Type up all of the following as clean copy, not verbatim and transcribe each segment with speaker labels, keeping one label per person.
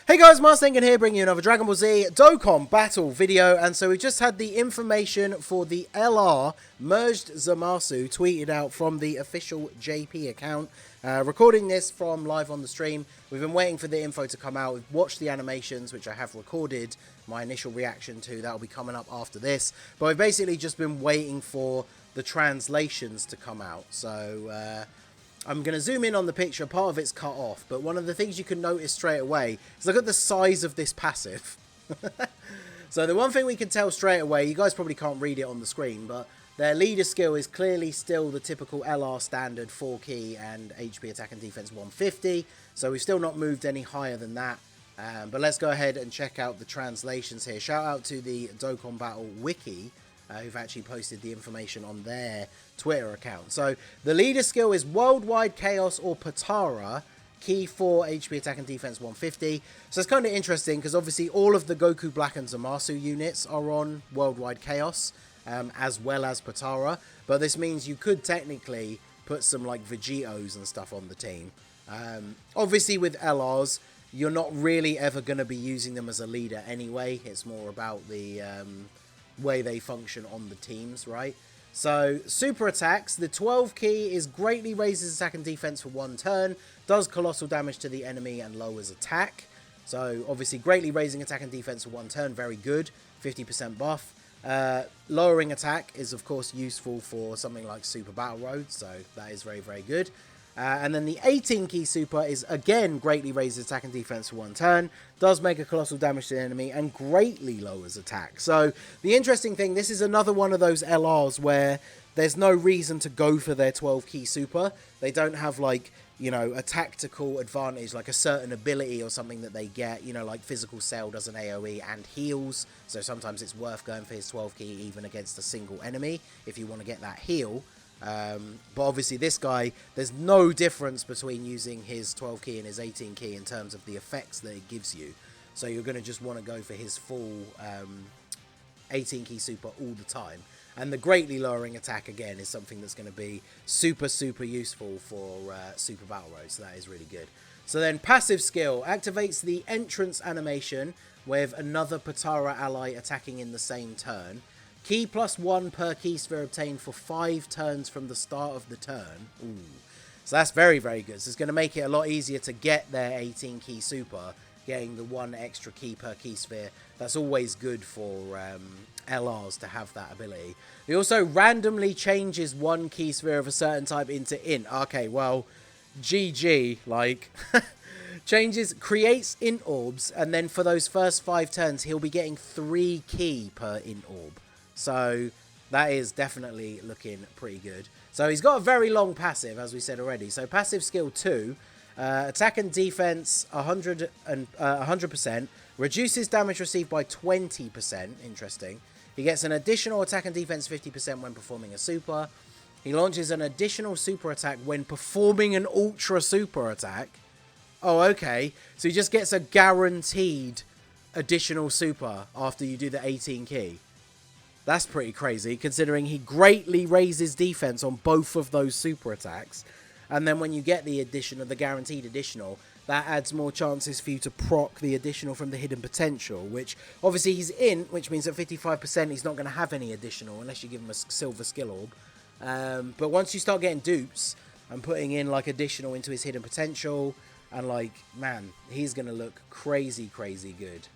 Speaker 1: Hey guys, Marstengen here, bringing you another Dragon Ball Z Dokkan battle video, and so we just had the information for the LR merged ZAMASU tweeted out from the official JP account. Recording this from live on the stream. We've been waiting for the info to come out. We've watched the animations, which I have recorded my initial reaction to. That'll be coming up after this, but we've basically just been waiting for the translations to come out. So I'm going to zoom in on the picture. Part of it's cut off, but one of the things you can notice straight away is look at the size of this passive. So the one thing we can tell straight away, you guys probably can't read it on the screen, but their leader skill is clearly still the typical LR standard 4 key and HP attack and defense 150. So we've still not moved any higher than that. But let's go ahead and check out the translations here. Shout out to the Dokkan Battle Wiki, who've actually posted the information on their Twitter account. So the leader skill is Worldwide Chaos or Patara, key 4, HP attack and defense 150. So it's kind of interesting because obviously all of the Goku Black and Zamasu units are on Worldwide Chaos, as well as Patara. But this means you could technically put some like Vegetos and stuff on the team. Obviously with LRs, you're not really ever going to be using them as a leader anyway. It's more about the way they function on the teams, right? So super attacks, the 12 key is greatly raises attack and defense for 1 turn, does colossal damage to the enemy and lowers attack. So obviously greatly raising attack and defense for 1 turn, very good, 50% buff. Lowering attack is of course useful for something like Super Battle Road, so that is very, very good. And then the 18 key super is again greatly raises attack and defense for 1 turn, does make a colossal damage to the enemy, and greatly lowers attack. So the interesting thing, this is another one of those LRs where there's no reason to go for their 12 key super. They don't have like, you know, a tactical advantage, like a certain ability or something that they get, you know, like Physical Cell does an AoE and heals. So sometimes it's worth going for his 12 key even against a single enemy if you want to get that heal. But obviously this guy, there's no difference between using his 12 key and his 18 key in terms of the effects that it gives you. So you're going to just want to go for his full 18 key super all the time. And the greatly lowering attack again is something that's going to be super, super useful for Super Battle Road. So that is really good. So then passive skill activates the entrance animation with another Patara ally attacking in the same turn. Key +1 per key sphere obtained for 5 turns from the start of the turn. Ooh. So that's very, very good. So it's going to make it a lot easier to get their 18 key super, getting the 1 extra key per key sphere. That's always good for LRs to have that ability. It also randomly changes 1 key sphere of a certain type into int. Okay, well, GG, like... creates int orbs, and then for those first 5 turns, he'll be getting 3 key per int orb. So that is definitely looking pretty good. So he's got a very long passive, as we said already. So passive skill 2, attack and defense 100%, reduces damage received by 20%. Interesting. He gets an additional attack and defense 50% when performing a super. He launches an additional super attack when performing an ultra super attack. Oh, okay. So he just gets a guaranteed additional super after you do the 18 key. That's pretty crazy, considering he greatly raises defense on both of those super attacks. And then when you get the additional, the guaranteed additional, that adds more chances for you to proc the additional from the hidden potential, which obviously he's in, which means at 55% he's not going to have any additional unless you give him a silver skill orb. But once you start getting dupes and putting in like additional into his hidden potential, and like, man, he's going to look crazy, crazy good.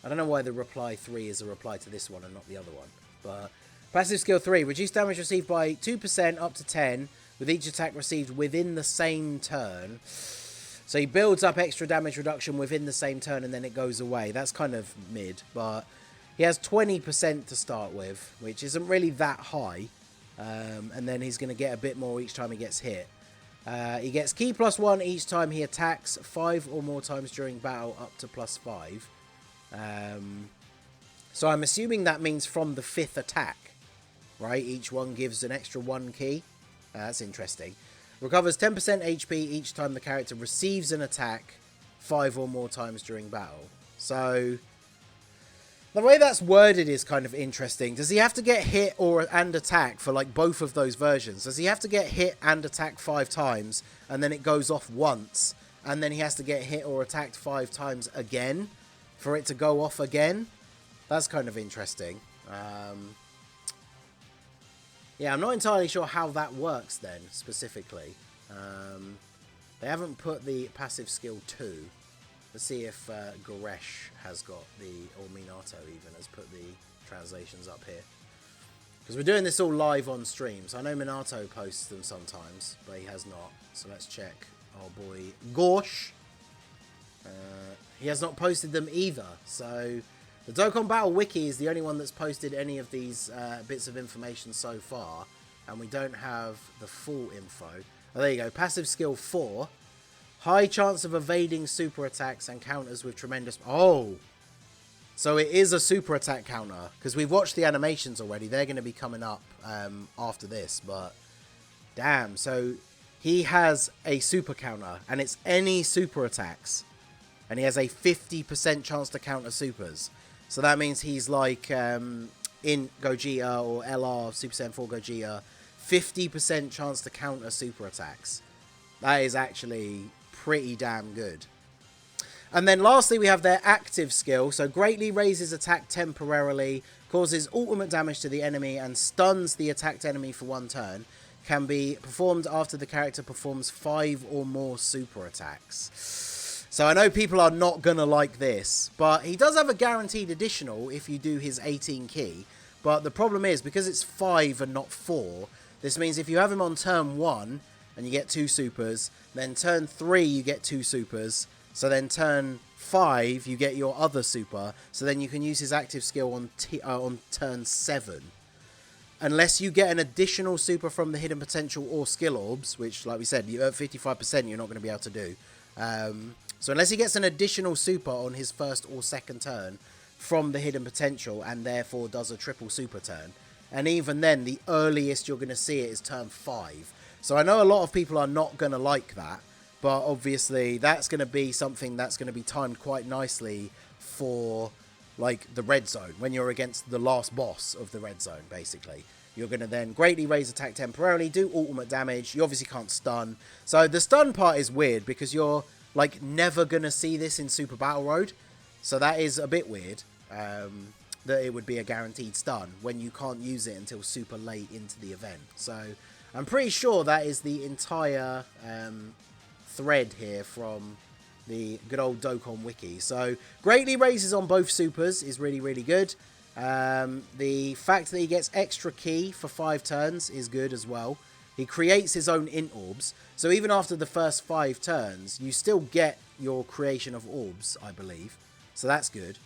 Speaker 1: I don't know why the reply 3 is a reply to this one and not the other one. But passive skill 3, reduce damage received by 2% up to 10 with each attack received within the same turn. So he builds up extra damage reduction within the same turn and then it goes away. That's kind of mid, but he has 20% to start with, which isn't really that high. And then he's going to get a bit more each time he gets hit. He gets key +1 each time he attacks 5 or more times during battle up to +5. So I'm assuming that means from the 5th attack, right? Each one gives an extra 1 key. That's interesting. Recovers 10% HP each time the character receives an attack 5 or more times during battle. So the way that's worded is kind of interesting. Does he have to get hit and attack for like both of those versions? Does he have to get hit and attack 5 times and then it goes off once and then he has to get hit or attacked 5 times again for it to go off again. That's kind of interesting. Yeah, I'm not entirely sure how that works then, specifically. They haven't put the passive skill 2. Let's see if Goresh has got the, or Minato even, has put the translations up here. Because we're doing this all live on stream. So I know Minato posts them sometimes, but he has not. So let's check our boy Gorsh. He has not posted them either. So the Dokkan Battle Wiki is the only one that's posted any of these bits of information so far. And we don't have the full info. Oh, there you go. Passive skill 4. High chance of evading super attacks and counters with tremendous... Oh! So it is a super attack counter. Because we've watched the animations already. They're going to be coming up after this. But damn. So he has a super counter. And it's any super attacks. And he has a 50% chance to counter supers. So that means he's like in Gogeta or LR Super Saiyan 4 Gogeta. 50% chance to counter super attacks. That is actually pretty damn good. And then lastly, we have their active skill. So greatly raises attack temporarily, causes ultimate damage to the enemy, and stuns the attacked enemy for 1 turn. Can be performed after the character performs 5 or more super attacks. So I know people are not going to like this, but he does have a guaranteed additional if you do his 18 key. But the problem is, because it's 5 and not 4, this means if you have him on turn 1 and you get 2 supers, then turn 3 you get 2 supers, so then turn 5 you get your other super, so then you can use his active skill on turn 7. Unless you get an additional super from the hidden potential or skill orbs, which, like we said, you at 55% you're not going to be able to do. So unless he gets an additional super on his first or second turn from the hidden potential and therefore does a triple super turn, and even then the earliest you're going to see it is turn 5. So I know a lot of people are not going to like that, but obviously that's going to be something that's going to be timed quite nicely for like the red zone, when you're against the last boss of the red zone. Basically you're going to then greatly raise attack temporarily, do ultimate damage. You obviously can't stun, so the stun part is weird because you're like never going to see this in Super Battle Road, so that is a bit weird, that it would be a guaranteed stun when you can't use it until super late into the event. So I'm pretty sure that is the entire thread here from the good old Dokkan Wiki. So greatly raises on both supers is really, really good. The fact that he gets extra ki for 5 turns is good as well. He creates his own int orbs, so even after the first 5 turns you still get your creation of orbs, I believe, so that's good.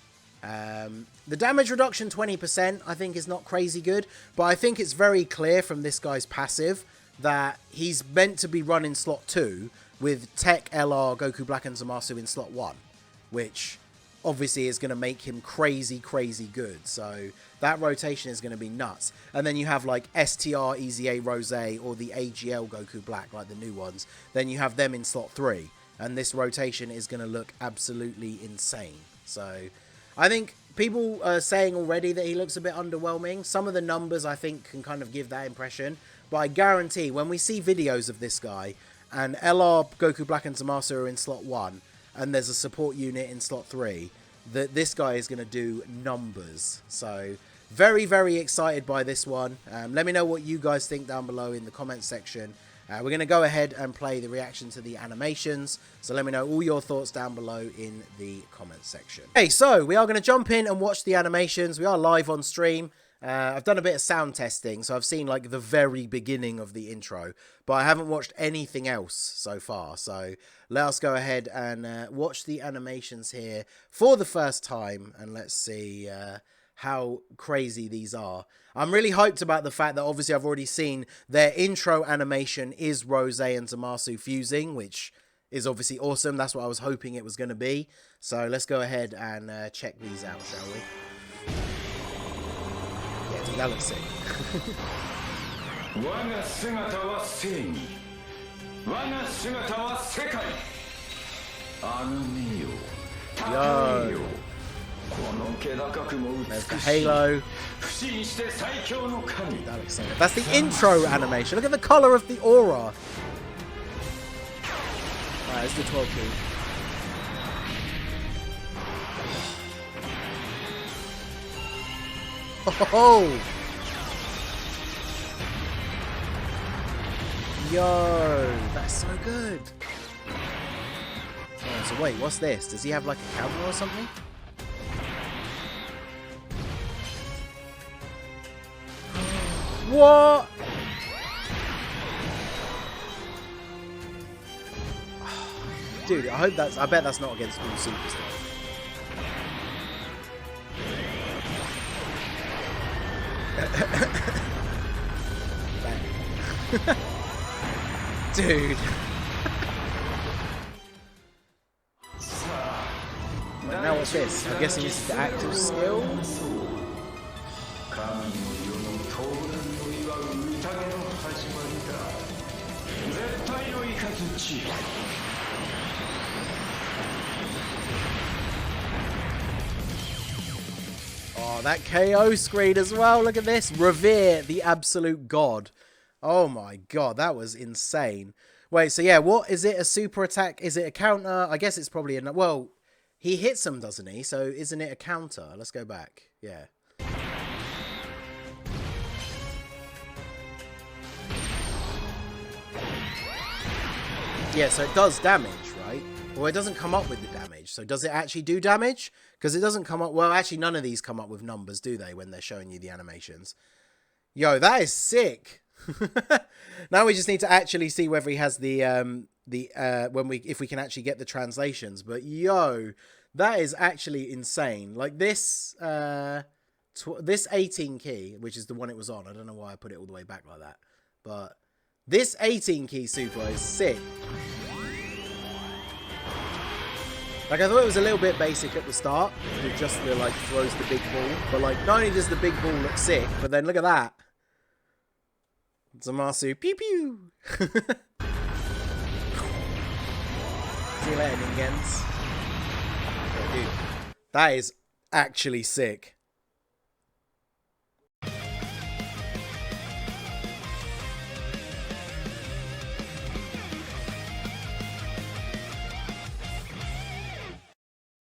Speaker 1: The damage reduction 20% I think is not crazy good, but I think it's very clear from this guy's passive that he's meant to be running slot 2 with Tech, LR, Goku Black and Zamasu in slot 1, which obviously is going to make him crazy, crazy good. So that rotation is going to be nuts. And then you have like STR, EZA, Rose, or the AGL Goku Black, like the new ones. Then you have them in slot 3. And this rotation is going to look absolutely insane. So I think people are saying already that he looks a bit underwhelming. Some of the numbers I think can kind of give that impression. But I guarantee when we see videos of this guy and LR, Goku Black and Zamasu are in slot 1 and there's a support unit in slot 3, that this guy is going to do numbers. So very, very excited by this one. Let me know what you guys think down below in the comments section. We're going to go ahead and play the reaction to the animations. So let me know all your thoughts down below in the comments section. Okay, so we are going to jump in and watch the animations. We are live on stream. I've done a bit of sound testing, so I've seen like the very beginning of the intro, but I haven't watched anything else so far. So let us go ahead and watch the animations here for the first time, and let's see how crazy these are. I'm really hyped about the fact that obviously I've already seen their intro animation is Rose and Zamasu fusing, which is obviously awesome. That's what I was hoping it was going to be. So let's go ahead and check these out, shall we? Yeah, dude, that looks sick. Yo. There's the halo. That looks so good. That's the intro animation. Look at the color of the aura. Right, Alright, let's do 12 key. Oh! Yo, that's so good. Oh, so wait, what's this? Does he have like a counter or something? What? Dude, I bet that's not against all super stuff. Dude. Right, now what's this? I'm guessing this is the active skill. Oh, that KO screen as well. Look at this. Revere the absolute god. Oh my god, that was insane. Wait, so yeah, what is it? A super attack? Is it a counter? I guess it's probably a... Well, he hits him, doesn't he? So isn't it a counter? Let's go back. Yeah. Yeah, so it does damage, right? Well, it doesn't come up with the damage. So does it actually do damage? Because it doesn't come up... Well, actually, none of these come up with numbers, do they, when they're showing you the animations? Yo, that is sick. Now we just need to actually see whether he has the if we can actually get the translations. But yo, that is actually insane. Like this this 18 key, which is the one it was on. I don't know why I put it all the way back like that, but this 18 key super is sick. Like, I thought it was a little bit basic at the start with just the like throws the big ball, but like not only does the big ball look sick, but then look at that. ZAMASU, pew pew. See you later, Ningens. Oh, dude, that is actually sick.